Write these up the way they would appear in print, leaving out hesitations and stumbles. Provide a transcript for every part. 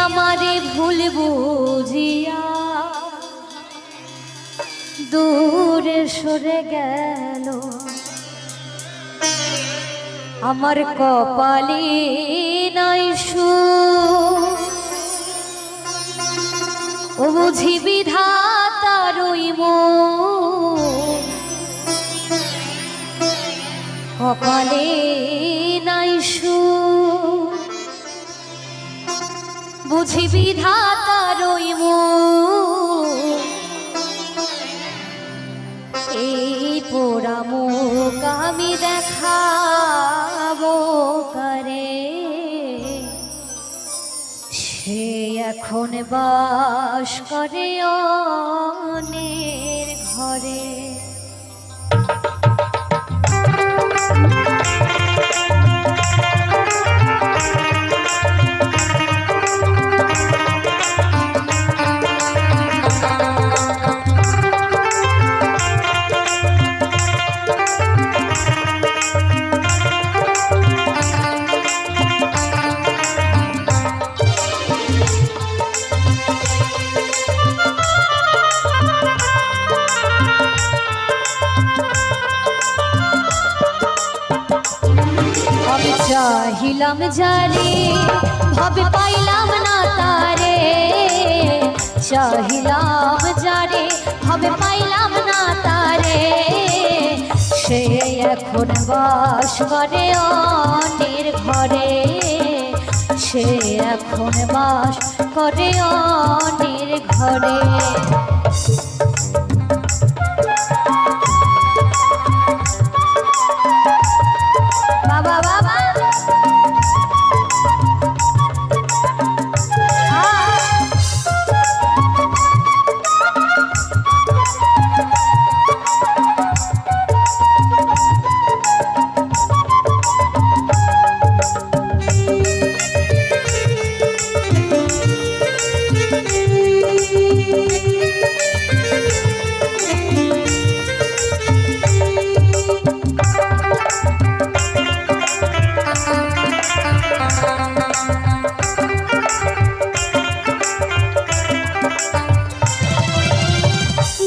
আমারে ভুল বুঝিয়া দূরে সরে গেল, আমার কপালে নাই সুখ। ও বুঝি বিধাতারই মন, কপালে নাই সুখ। বুঝি বিধাতারই মন, এই পোড়া মুখ আমি দেখাবো কারে। সে এখন বাস করে অন্যের ঘরে। চাহিলাম যারে ভাবে পাইলাম না তারে, চাহিলাম যারে ভাবে পাইলাম না তারে। সে এখন বাস করে অন্যের ঘরে, সে এখন বাস করে অন্যের ঘরে। বাবা বাবা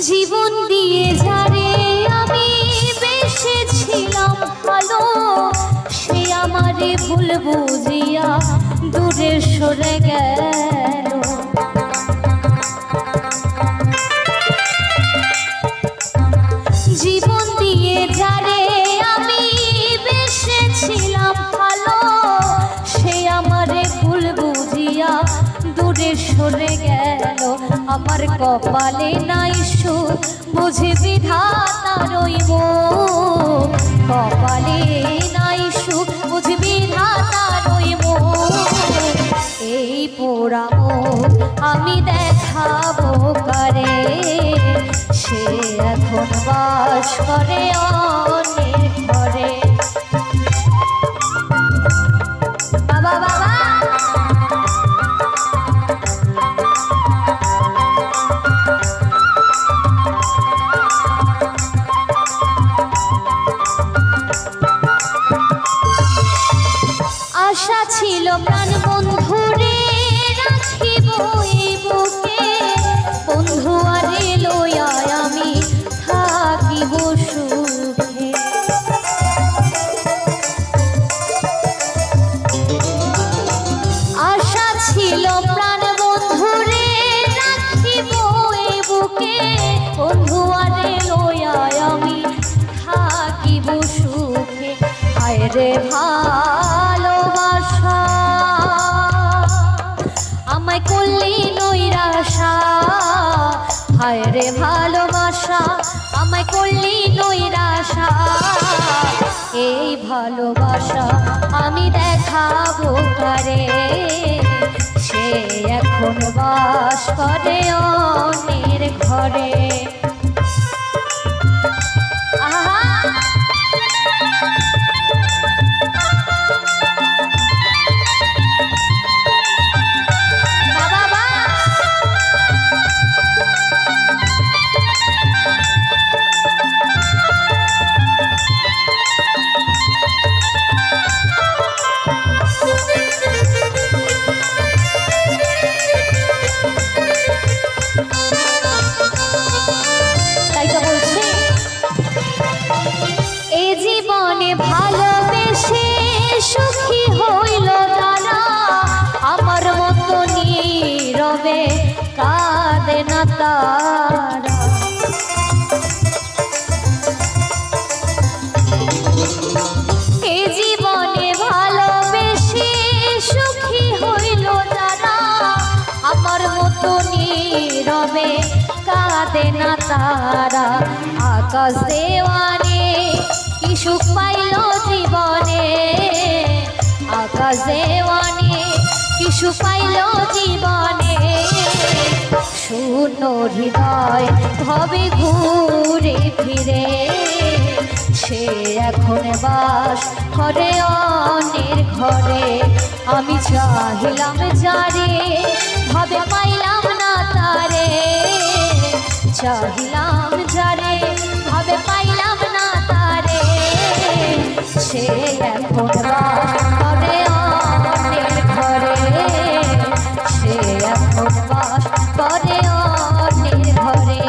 জীবন দিয়ে যারে আমি বেসেছিলাম ভালো, সে আমারে ভুল বুঝিয়া দূরে সরে গেল। জীবন দিয়ে যারে আমি বেসেছিলাম ভালো, সে আমারে ভুল বুঝিয়া দূরে সরে গেল। আমার কপালে নাই সুখ, বুঝি বিধাতারই মন, কপালে নাই সুখ, বুঝি বিধাতারই মন। এই পোড়া মুখ আমি দেখাবো কারে, সে এখন বাস করে অন্যের ঘরে। বাবা বাবা আশা ছিল প্রাণ বন্ধুরে রাখিব এই বুকে, বন্ধু আরে লইয়া আমি থাকিব সুখে। আশা ছিল প্রাণ বন্ধুরে রাখিব এই বুকে, বন্ধু আরে লইয়া আমি থাকিব সুখে। হায় রে ভালোবাসা আমায় করলি নৈরাশা, হায় রে ভালোবাসা আমায় করলি নৈরাশা। এই ভালোবাসা আমি দেখাবো কারে, সে এখন বাস করে অন্যের ঘরে। আহা তারা। এ জীবনে ভালোবেসে সুখী হইল যারা, আমার মতো নীরবে কাঁদে না তারা। আকাশ দেওয়ানে কি সুখ পাইল জীবনে, আকাশ দেওয়ানে কি সুখ পাইল জীবনে। শূন্য হৃদয় ভবে ঘুরে ফিরে, সে এখন বাস করে অন্যের ঘরে। আমি চাহিলাম যারে ভাবে পাইলাম না তারে, চাহিলাম যারে ভাবে পাইলাম না তারে। সে এখন বাস করে অন্যের ঘরে, সে এখন বাস করে অন্যের ঘরে,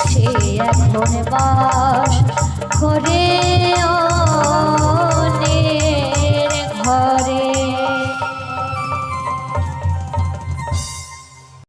সে এখন বাস